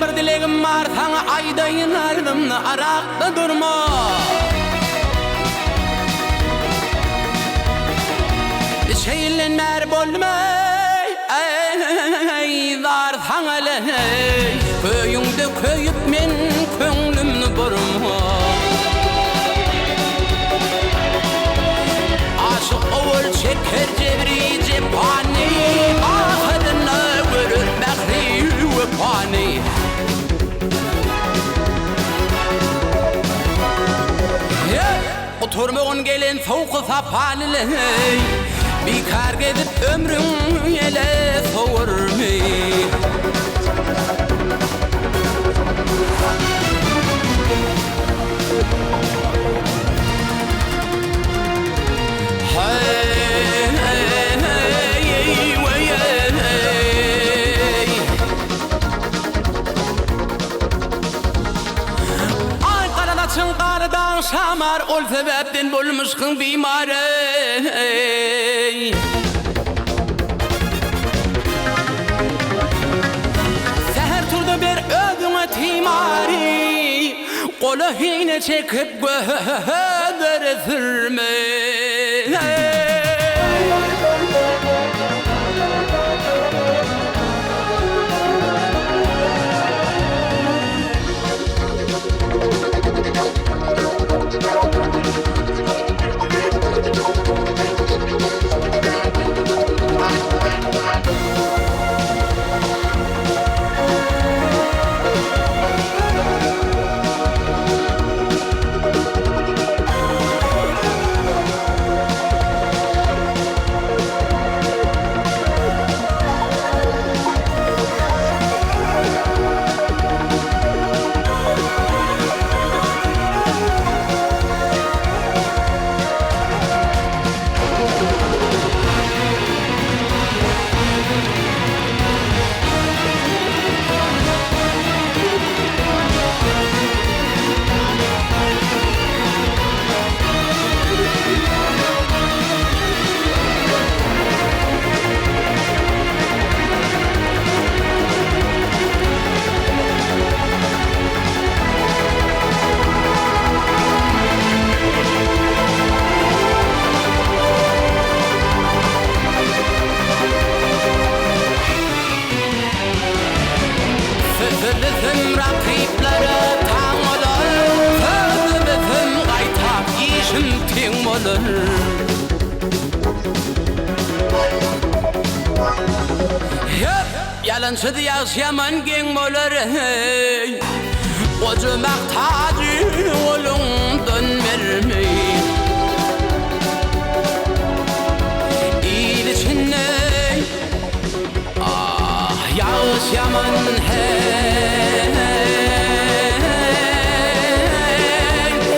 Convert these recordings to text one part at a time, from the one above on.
Bir dilegim var sana aydayın ardımda Yrakda durma Şeylenmer bolmay ey dar sana ley Köyünde köyüp men köңlümni burma Aşık oğul çeker cebri cepani Ahırına görür bekri ve pani Oturmağın gelen soğuk sapanlı Bikar gidip ömrün ele soğurmi Çınqardan şamar ol sebepten bulmuşkın bimare Seher turda bir ödüne timari Kolu hine çekip göder sürme Bizim rakiplere tam olur Bizim kaytak işin tim olur Yalansız yaşaman gen olur Ocumak tacı olun dönmermi İyil içinde yaşaman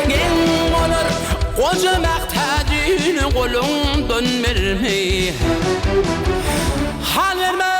gen olur Ocumak tacı olun dönmermi Hal verme